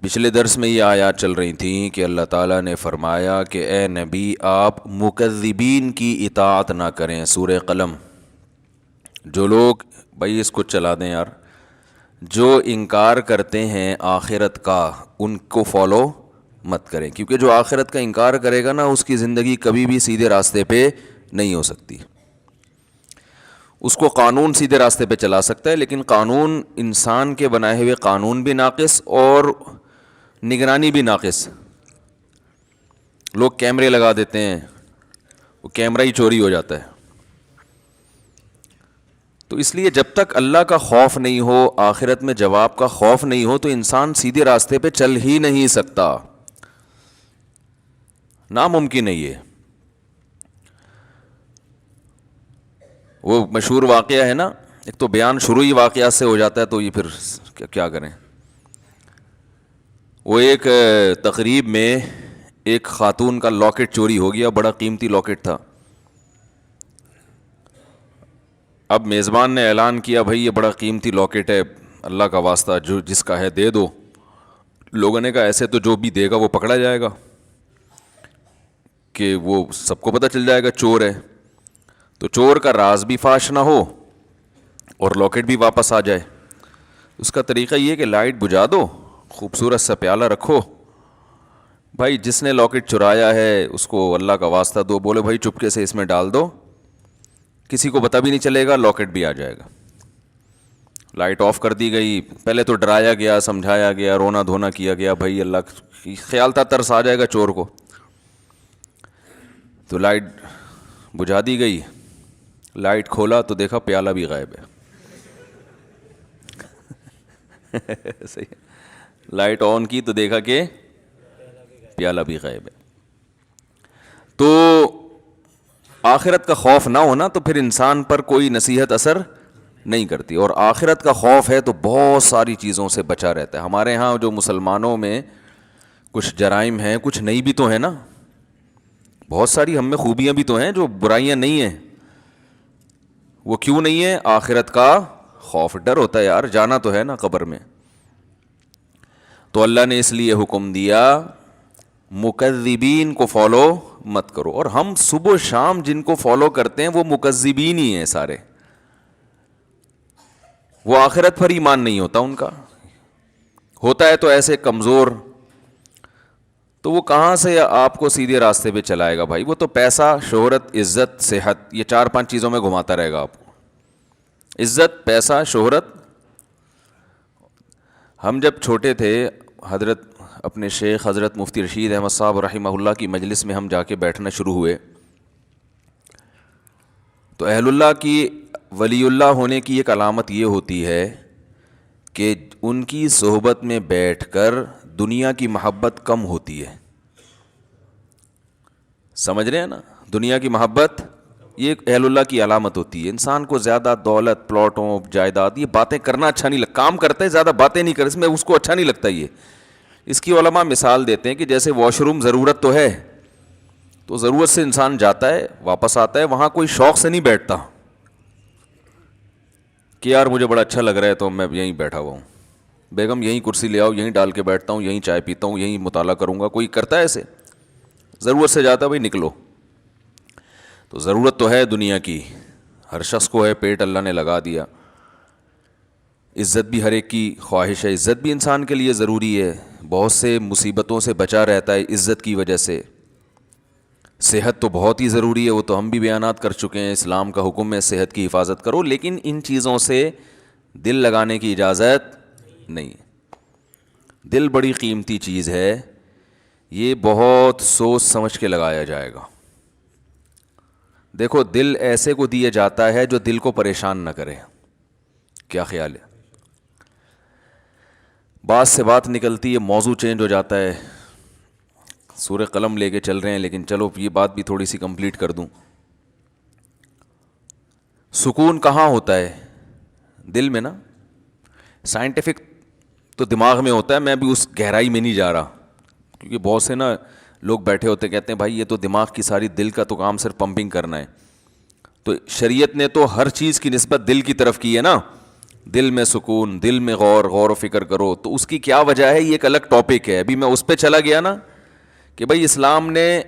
پچھلے درس میں یہ آیات چل رہی تھیں کہ اللہ تعالیٰ نے فرمایا کہ اے نبی آپ مکذبین کی اطاعت نہ کریں. سورہ قلم. جو لوگ بھائی اس کو چلا دیں یار، جو انکار کرتے ہیں آخرت کا ان کو فالو مت کریں، کیونکہ جو آخرت کا انکار کرے گا نا اس کی زندگی کبھی بھی سیدھے راستے پہ نہیں ہو سکتی. اس کو قانون سیدھے راستے پہ چلا سکتا ہے، لیکن قانون انسان کے بنائے ہوئے قانون بھی ناقص اور نگرانی بھی ناقص. لوگ کیمرے لگا دیتے ہیں، وہ کیمرہ ہی چوری ہو جاتا ہے. تو اس لیے جب تک اللہ کا خوف نہیں ہو، آخرت میں جواب کا خوف نہیں ہو، تو انسان سیدھے راستے پہ چل ہی نہیں سکتا، ناممکن ہے یہ. وہ مشہور واقعہ ہے نا، ایک تو بیان شروع ہی واقعات سے ہو جاتا ہے تو یہ پھر کیا کریں. وہ ایک تقریب میں ایک خاتون کا لاکٹ چوری ہو گیا، بڑا قیمتی لاکٹ تھا. اب میزبان نے اعلان کیا بھائی یہ بڑا قیمتی لاکٹ ہے، اللہ کا واسطہ جو جس کا ہے دے دو. لوگوں نے کہا ایسے تو جو بھی دے گا وہ پکڑا جائے گا، کہ وہ سب کو پتہ چل جائے گا چور ہے، تو چور کا راز بھی فاش نہ ہو اور لاکٹ بھی واپس آ جائے. اس کا طریقہ یہ ہے کہ لائٹ بجھا دو، خوبصورت سا پیالہ رکھو، بھائی جس نے لاکٹ چرایا ہے اس کو اللہ کا واسطہ دو، بولے بھائی چپکے سے اس میں ڈال دو، کسی کو پتہ بھی نہیں چلے گا، لاکٹ بھی آ جائے گا. لائٹ آف کر دی گئی. پہلے تو ڈرایا گیا، سمجھایا گیا، رونا دھونا کیا گیا، بھائی اللہ خیال تھا ترس آ جائے گا چور کو. تو لائٹ بجھا دی گئی. لائٹ کھولا تو دیکھا پیالہ بھی غائب ہے. صحیح. لائٹ آن کی تو دیکھا کہ پیالہ بھی غائب ہے. تو آخرت کا خوف نہ ہونا تو پھر انسان پر کوئی نصیحت اثر نہیں کرتی، اور آخرت کا خوف ہے تو بہت ساری چیزوں سے بچا رہتا ہے. ہمارے ہاں جو مسلمانوں میں کچھ جرائم ہیں، کچھ نہیں بھی تو ہیں نا، بہت ساری ہم میں خوبیاں بھی تو ہیں، جو برائیاں نہیں ہیں. وہ کیوں نہیں ہے؟ آخرت کا خوف. ڈر ہوتا ہے یار، جانا تو ہے نا قبر میں. تو اللہ نے اس لیے حکم دیا مکذبین کو فالو مت کرو. اور ہم صبح و شام جن کو فالو کرتے ہیں وہ مکذبین ہی ہیں سارے. وہ آخرت پر ایمان نہیں ہوتا ان کا، ہوتا ہے تو ایسے کمزور، تو وہ کہاں سے آپ کو سیدھے راستے پہ چلائے گا بھائی. وہ تو پیسہ، شہرت، عزت، صحت، یہ 4-5 چیزوں میں گھماتا رہے گا آپ کو. عزت، پیسہ، شہرت. ہم جب چھوٹے تھے، حضرت اپنے شیخ حضرت مفتی رشید احمد صاحب رحمہ اللہ کی مجلس میں ہم جا کے بیٹھنا شروع ہوئے، تو اہل اللہ کی، ولی اللہ ہونے کی ایک علامت یہ ہوتی ہے کہ ان کی صحبت میں بیٹھ کر دنیا کی محبت کم ہوتی ہے. سمجھ رہے ہیں نا؟ دنیا کی محبت یہ اہل اللہ کی علامت ہوتی ہے. انسان کو زیادہ دولت، پلاٹوں، جائیداد، یہ باتیں کرنا اچھا نہیں لگتا. کام کرتا ہے، زیادہ باتیں نہیں کرتا، اس میں اس کو اچھا نہیں لگتا. یہ اس کی علماء مثال دیتے ہیں کہ جیسے واش روم ضرورت تو ہے، تو ضرورت سے انسان جاتا ہے واپس آتا ہے، وہاں کوئی شوق سے نہیں بیٹھتا کہ یار مجھے بڑا اچھا لگ رہا ہے تو میں یہیں بیٹھا ہوا ہوں، بیگم یہیں کرسی لے آؤ، یہیں ڈال کے بیٹھتا ہوں، یہیں چائے پیتا ہوں، یہیں مطالعہ کروں گا. کوئی کرتا ہے ایسے؟ ضرورت سے جاتا بھائی نکلو. تو ضرورت تو ہے دنیا کی، ہر شخص کو ہے، پیٹ اللہ نے لگا دیا. عزت بھی ہر ایک کی خواہش ہے، عزت بھی انسان کے لیے ضروری ہے، بہت سے مصیبتوں سے بچا رہتا ہے عزت کی وجہ سے. صحت تو بہت ہی ضروری ہے، وہ تو ہم بھی بیانات کر چکے ہیں، اسلام کا حکم ہے صحت کی حفاظت کرو، لیکن ان چیزوں سے دل لگانے کی اجازت نہیں. دل بڑی قیمتی چیز ہے، یہ بہت سوچ سمجھ کے لگایا جائے گا. دیکھو دل ایسے کو دیا جاتا ہے جو دل کو پریشان نہ کرے. کیا خیال ہے؟ بات سے بات نکلتی ہے، موضوع چینج ہو جاتا ہے. سورہ قلم لے کے چل رہے ہیں، لیکن چلو یہ بات بھی تھوڑی سی کمپلیٹ کر دوں. سکون کہاں ہوتا ہے؟ دل میں نا. سائنٹیفک تو دماغ میں ہوتا ہے، میں بھی اس گہرائی میں نہیں جا رہا، کیونکہ بہت سے نا لوگ بیٹھے ہوتے کہتے ہیں بھائی یہ تو دماغ کی ساری، دل کا تو کام صرف پمپنگ کرنا ہے. تو شریعت نے تو ہر چیز کی نسبت دل کی طرف کی ہے نا. دل میں سکون، دل میں غور و فکر کرو. تو اس کی کیا وجہ ہے یہ ایک الگ ٹاپک ہے. ابھی میں اس پہ چلا گیا نا کہ بھائی اسلام نے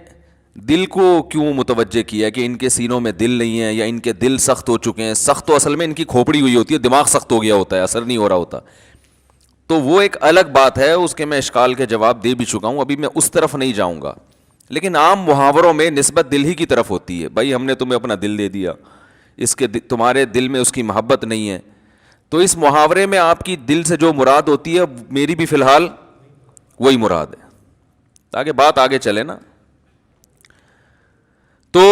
دل کو کیوں متوجہ کیا کہ ان کے سینوں میں دل نہیں ہے یا ان کے دل سخت ہو چکے ہیں. سخت تو اصل میں ان کی کھوپڑی ہوئی ہوتی ہے، دماغ سخت ہو گیا ہوتا ہے، اثر نہیں ہو رہا ہوتا. تو وہ ایک الگ بات ہے، اس کے میں اشکال کے جواب دے بھی چکا ہوں، ابھی میں اس طرف نہیں جاؤں گا. لیکن عام محاوروں میں نسبت دل ہی کی طرف ہوتی ہے. بھائی ہم نے تمہیں اپنا دل دے دیا، اس کے تمہارے دل میں اس کی محبت نہیں ہے. تو اس محاورے میں آپ کی دل سے جو مراد ہوتی ہے میری بھی فی الحال وہی مراد ہے، تاکہ بات آگے چلے نا. تو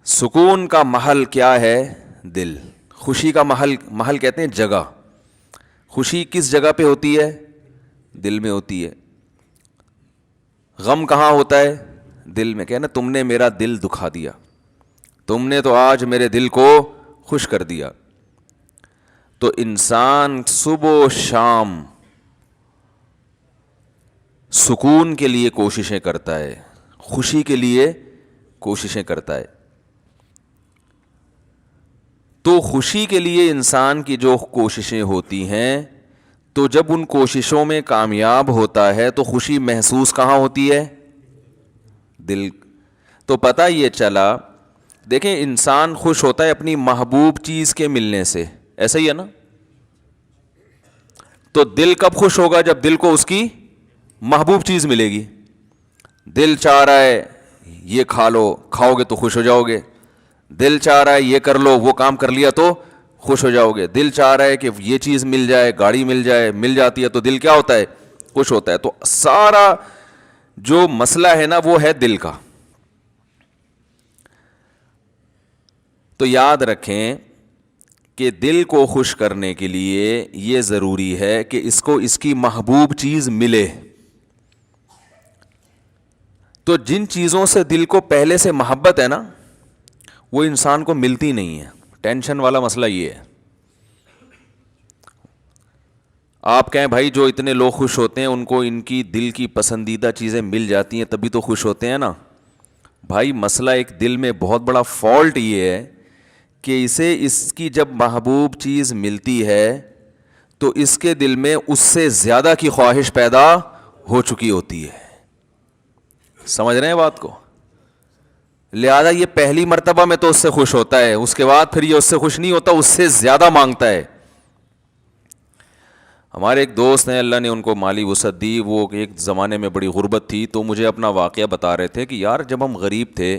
سکون کا محل کیا ہے؟ دل. خوشی کا محل کہتے ہیں جگہ. خوشی کس جگہ پہ ہوتی ہے؟ دل میں ہوتی ہے. غم کہاں ہوتا ہے؟ دل میں. کہنا تم نے میرا دل دکھا دیا، تم نے تو آج میرے دل کو خوش کر دیا. تو انسان صبح و شام سکون کے لیے کوششیں کرتا ہے، خوشی کے لیے کوششیں کرتا ہے. تو خوشی کے لیے انسان کی جو کوششیں ہوتی ہیں، تو جب ان کوششوں میں کامیاب ہوتا ہے تو خوشی محسوس کہاں ہوتی ہے؟ دل. تو پتہ یہ چلا، دیکھیں انسان خوش ہوتا ہے اپنی محبوب چیز کے ملنے سے، ایسا ہی ہے نا. تو دل کب خوش ہوگا؟ جب دل کو اس کی محبوب چیز ملے گی. دل چاہ رہا ہے یہ کھا لو، کھاؤ گے تو خوش ہو جاؤ گے. دل چاہ رہا ہے یہ کر لو، وہ کام کر لیا تو خوش ہو جاؤ گے. دل چاہ رہا ہے کہ یہ چیز مل جائے، گاڑی مل جائے، مل جاتی ہے تو دل کیا ہوتا ہے؟ خوش ہوتا ہے. تو سارا جو مسئلہ ہے نا وہ ہے دل کا. تو یاد رکھیں کہ دل کو خوش کرنے کے لیے یہ ضروری ہے کہ اس کو اس کی محبوب چیز ملے. تو جن چیزوں سے دل کو پہلے سے محبت ہے نا وہ انسان کو ملتی نہیں ہے. ٹینشن والا مسئلہ یہ ہے. آپ کہیں بھائی جو اتنے لوگ خوش ہوتے ہیں ان کو ان کی دل کی پسندیدہ چیزیں مل جاتی ہیں تبھی تو خوش ہوتے ہیں نا. بھائی مسئلہ ایک دل میں بہت بڑا فالٹ یہ ہے کہ اسے اس کی جب محبوب چیز ملتی ہے تو اس کے دل میں اس سے زیادہ کی خواہش پیدا ہو چکی ہوتی ہے. سمجھ رہے ہیں بات کو؟ لہذا یہ پہلی مرتبہ میں تو اس سے خوش ہوتا ہے، اس کے بعد پھر یہ اس سے خوش نہیں ہوتا، اس سے زیادہ مانگتا ہے. ہمارے ایک دوست ہیں، اللہ نے ان کو مالی وسعت دی، وہ ایک زمانے میں بڑی غربت تھی، تو مجھے اپنا واقعہ بتا رہے تھے کہ یار جب ہم غریب تھے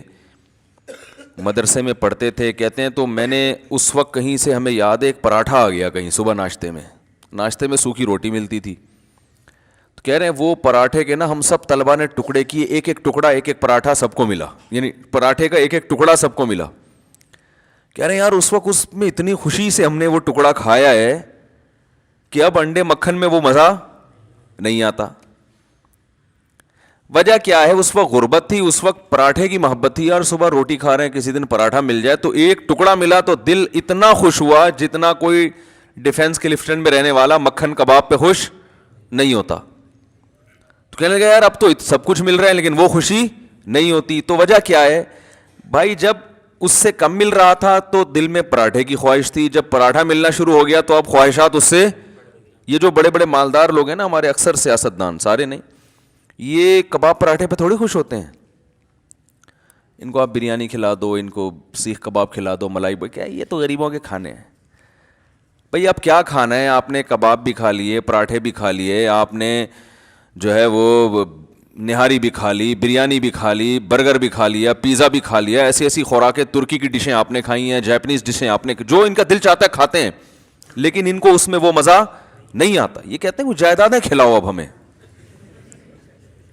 مدرسے میں پڑھتے تھے، کہتے ہیں تو میں نے اس وقت کہیں سے ہمیں یاد ہے ایک پراٹھا آ گیا کہیں صبح ناشتے میں سوکھی روٹی ملتی تھی. تو کہہ رہے ہیں وہ پراٹھے کے نا ہم سب طلبہ نے ٹکڑے کیے، ایک ایک ٹکڑا، ایک ایک پراٹھا سب کو ملا، یعنی پراٹھے کا ایک ایک ٹکڑا سب کو ملا. کہہ رہے ہیں یار اس وقت اس میں اتنی خوشی سے ہم نے وہ ٹکڑا کھایا ہے کہ اب انڈے مکھن میں وہ مزہ نہیں آتا. وجہ کیا ہے؟ اس وقت غربت تھی، اس وقت پراٹھے کی محبت تھی. یار صبح روٹی کھا رہے ہیں، کسی دن پراٹھا مل جائے تو ایک ٹکڑا ملا تو دل اتنا خوش ہوا جتنا کوئی ڈیفنس کلفٹن میں رہنے والا مکھن کباب پہ خوش نہیں ہوتا. تو کہنے لگا یار اب تو سب کچھ مل رہا ہے لیکن وہ خوشی نہیں ہوتی. تو وجہ کیا ہے بھائی؟ جب اس سے کم مل رہا تھا تو دل میں پراٹھے کی خواہش تھی، جب پراٹھا ملنا شروع ہو گیا تو اب خواہشات اس سے. یہ جو بڑے بڑے مالدار لوگ ہیں نا ہمارے، اکثر سیاستدان، سارے نہیں، یہ کباب پراٹھے پہ تھوڑی خوش ہوتے ہیں. ان کو آپ بریانی کھلا دو، ان کو سیخ کباب کھلا دو، ملائی کیا یہ تو غریبوں کے کھانے ہیں. بھئی اب کیا کھانا ہے؟ آپ نے کباب بھی کھا لیے، پراٹھے بھی کھا لیے، آپ نے جو ہے وہ نہاری بھی کھا لی، بریانی بھی کھا لی، برگر بھی کھا لیا، پیزا بھی کھا لیا، ایسی ایسی خوراکیں، ترکی کی ڈشیں آپ نے کھائی ہیں، جاپنیز ڈشیں آپ نے، جو ان کا دل چاہتا ہے کھاتے ہیں، لیکن ان کو اس میں وہ مزہ نہیں آتا. یہ کہتے ہیں وہ جائیدادیں کھلاؤ اب ہمیں.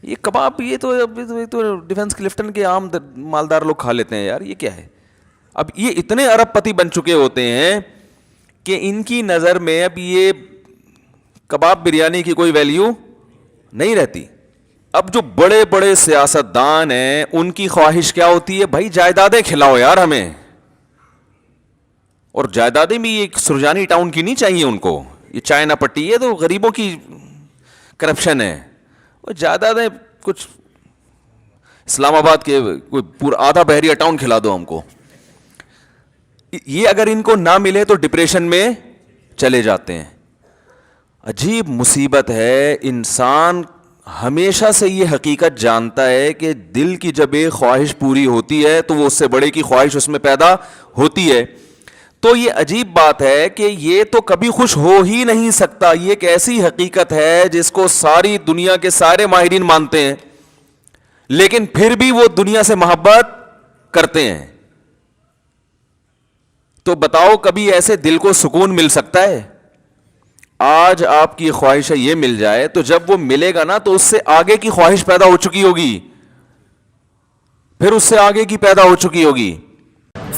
یہ کباب یہ تو ڈیفنس کلفٹن کے عام مالدار لوگ کھا لیتے ہیں. یار یہ کیا ہے؟ اب یہ اتنے ارب پتی بن چکے ہوتے ہیں کہ ان کی نظر میں اب یہ کباب بریانی کی کوئی ویلیو نہیں رہتی. اب جو بڑے بڑے سیاستدان ہیں ان کی خواہش کیا ہوتی ہے؟ بھائی جائیدادیں کھلاؤ یار ہمیں. اور جائیدادیں بھی یہ سرجانی ٹاؤن کی نہیں چاہیے ان کو، یہ چائنا پٹی، یہ تو غریبوں کی کرپشن ہے. وہ جائیدادیں کچھ اسلام آباد کے کوئی پورا آدھا بحریہ ٹاؤن کھلا دو ہم کو. یہ اگر ان کو نہ ملے تو ڈپریشن میں چلے جاتے ہیں. عجیب مصیبت ہے. انسان ہمیشہ سے یہ حقیقت جانتا ہے کہ دل کی جب ایک خواہش پوری ہوتی ہے تو وہ اس سے بڑے کی خواہش اس میں پیدا ہوتی ہے. تو یہ عجیب بات ہے کہ یہ تو کبھی خوش ہو ہی نہیں سکتا. یہ ایک ایسی حقیقت ہے جس کو ساری دنیا کے سارے ماہرین مانتے ہیں, لیکن پھر بھی وہ دنیا سے محبت کرتے ہیں. تو بتاؤ کبھی ایسے دل کو سکون مل سکتا ہے؟ آج آپ کی خواہش یہ مل جائے تو جب وہ ملے گا نا تو اس سے آگے کی خواہش پیدا ہو چکی ہوگی, پھر اس سے آگے کی پیدا ہو چکی ہوگی.